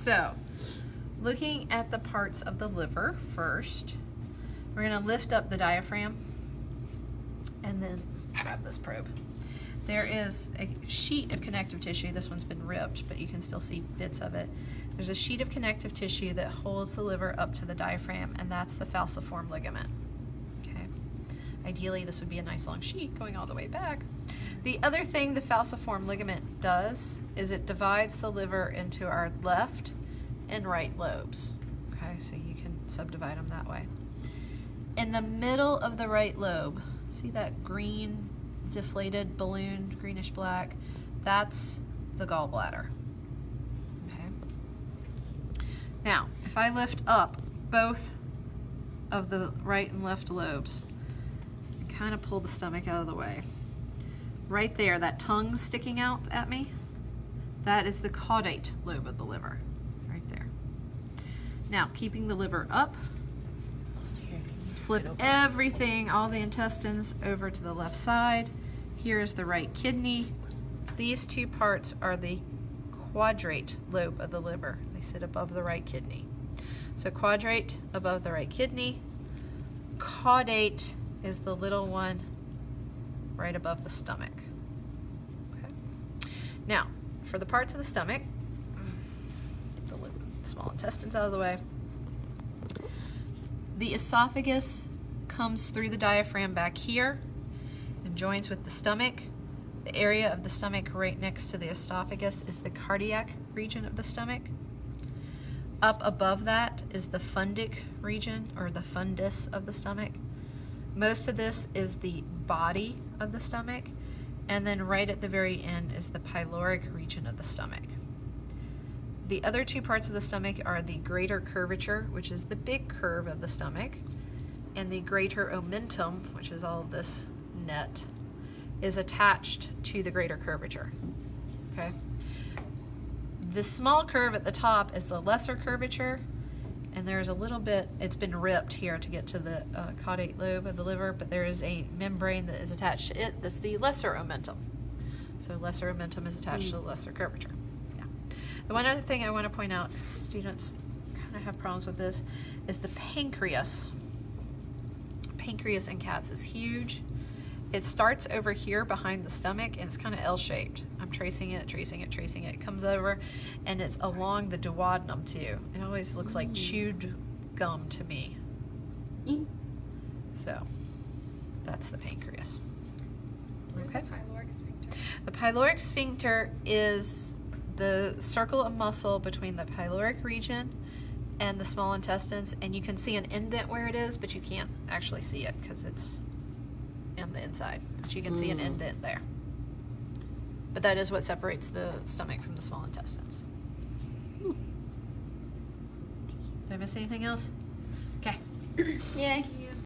So, looking at the parts of the liver first, we're going to lift up the diaphragm and then grab this probe. There is a sheet of connective tissue. This one's been ripped, but you can still see bits of it. There's a sheet of connective tissue that holds the liver up to the diaphragm, and that's the falciform ligament. Okay. Ideally, this would be a nice long sheet going all the way back. The other thing the falciform ligament does is it divides the liver into our left and right lobes. Okay, so you can subdivide them that way. In the middle of the right lobe, see that green deflated balloon, greenish black? That's the gallbladder. Okay. Now, if I lift up both of the right and left lobes and kind of pull the stomach out of the way, right there, that tongue sticking out at me, that is the caudate lobe of the liver, right there. Now, keeping the liver up, flip everything, all the intestines over to the left side. Here's the right kidney. These two parts are the quadrate lobe of the liver. They sit above the right kidney. So quadrate above the right kidney. Caudate is the little one right above the stomach. Okay. Now, for the parts of the stomach, get the small intestines out of the way. The esophagus comes through the diaphragm back here and joins with the stomach. The area of the stomach right next to the esophagus is the cardiac region of the stomach. Up above that is the fundic region, or the fundus of the stomach. Most of this is the body of the stomach, and then right at the very end is the pyloric region of the stomach. The other two parts of the stomach are the greater curvature, which is the big curve of the stomach, and the greater omentum, which is all this net, is attached to the greater curvature. Okay? The small curve at the top is the lesser curvature, and there's a little bit, it's been ripped here to get to the caudate lobe of the liver, but there is a membrane that is attached to it that's the lesser omentum. So lesser omentum is attached to the lesser curvature. Yeah. The one other thing I want to point out, students kind of have problems with this, is the pancreas. Pancreas in cats is huge. It starts over here behind the stomach, and it's kind of L-shaped. I'm tracing it, tracing it, tracing it. It comes over, and it's along the duodenum too. It always looks like chewed gum to me. So, that's the pancreas. Where's the pyloric sphincter? The pyloric sphincter is the circle of muscle between the pyloric region and the small intestines, and you can see an indent where it is, but you can't actually see it because it's in the inside, but you can see an indent there. But that is what separates the stomach from the small intestines. Did I miss anything else? Okay. Yeah,